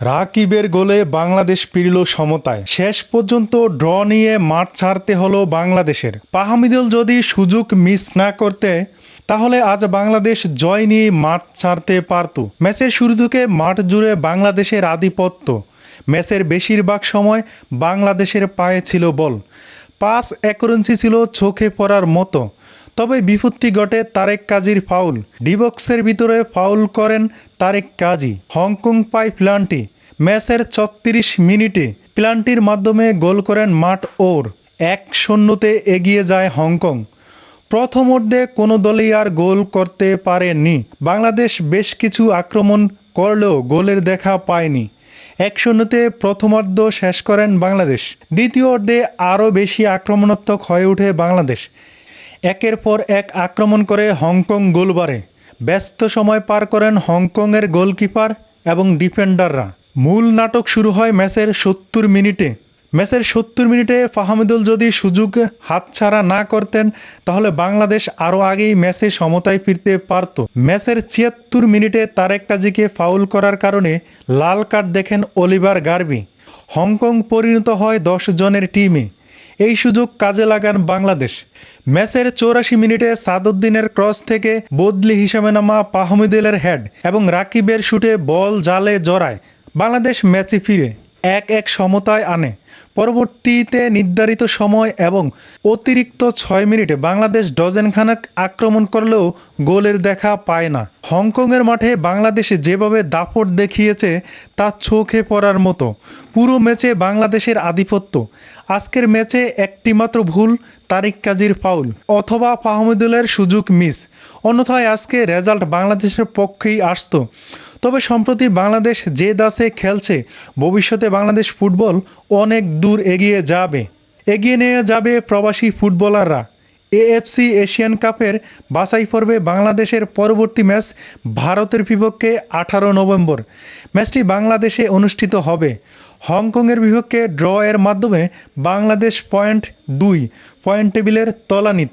রাকিবের গোলে বাংলাদেশ ফিরল সমতায়। শেষ পর্যন্ত ড্র নিয়ে মাঠ ছাড়তে হলো বাংলাদেশের। পাহামিদুল যদি সুযোগ মিস না করতে তাহলে আজ বাংলাদেশ জয় নিয়ে মাঠ ছাড়তে পারত। ম্যাচের শুরু থেকে মাঠ জুড়ে বাংলাদেশের আধিপত্য। ম্যাচের বেশিরভাগ সময় বাংলাদেশের পায়ে ছিল বল। পাস অ্যাকুরেন্সি ছিল চোখে পড়ার মতো। তবে বিপত্তি ঘটে তারেক কাজীর ফাউল। ডিবক্সের ভিতরে ফাউল করেন তারেক কাজী। হংকং পায় প্লান্টি। ম্যাচের ৩৬ মিনিটে প্লান্টির মাধ্যমে গোল করেন মাঠ ওর। ১-০তে এগিয়ে যায় হংকং। প্রথমার্ধে কোনো দলই আর গোল করতে পারেনি। বাংলাদেশ বেশ কিছু আক্রমণ করলেও গোলের দেখা পায়নি। ১-০তে প্রথমার্ধ শেষ করেন বাংলাদেশ। দ্বিতীয়ার্ধে আরও বেশি আক্রমণাত্মক হয়ে ওঠে বাংলাদেশ। একের পর এক আক্রমণ করে হংকং গোলবারে। ব্যস্ত সময় পার করেন হংকংয়ের গোলকিপার এবং ডিফেন্ডাররা। মূল নাটক শুরু হয় ম্যাচের ৭০ মিনিটে। ম্যাচের ৭০ মিনিটে ফাহামিদুল যদি সুযোগ হাতছাড়া না করতেন তাহলে বাংলাদেশ আরও আগেই ম্যাচে সমতায় ফিরতে পারত। ম্যাচের ৭৬ মিনিটে তারেক কাজীকে ফাউল করার কারণে লাল কার্ড দেখেন অলিভার গার্বি। হংকং পরিণত হয় ১০ জনের টিমে। এই সুযোগ কাজে লাগান বাংলাদেশ। ম্যাচের ৮৪ মিনিটে সাদউদ্দিনের ক্রস থেকে বদলি হিসেবে নামা পাহামিদুলের হেড এবং রাকিবের শুটে বল জালে জড়ায়। বাংলাদেশ ম্যাচে ফিরে ১-১ সমতায় আনে। পরবর্তীতে নির্ধারিত সময় এবং অতিরিক্ত ৬ মিনিটে বাংলাদেশ ডজনখানেক আক্রমণ করলেও গোলের দেখা পায় না। হংকংয়ের মাঠে বাংলাদেশ যেভাবে দাপট দেখিয়েছে তা চোখে পড়ার মতো। পুরো ম্যাচে বাংলাদেশের আধিপত্য। আজকের ম্যাচে একটিমাত্র ভুল, তারেক কাজীর ফাউল অথবা ফাহামিদুলের সুযোগ মিস। অন্যথায় আজকে রেজাল্ট বাংলাদেশের পক্ষেই আসতো। তবে সম্প্রতি বাংলাদেশ যে ধাঁচে খেলছে, ভবিষ্যতে বাংলাদেশ ফুটবল অনেক দূর এগিয়ে নিয়ে যাবে প্রবাসী ফুটবলাররা। এএফসি এশিয়ান কাপের বাছাই পর্বে বাংলাদেশের পরবর্তী ম্যাচ ভারতের বিপক্ষে ১৮ নভেম্বর। ম্যাচটি বাংলাদেশে অনুষ্ঠিত হবে। হংকংয়ের বিপক্ষে ড্র এর মাধ্যমে বাংলাদেশ পয়েন্ট ২ পয়েন্ট টেবিলের তলানিতে।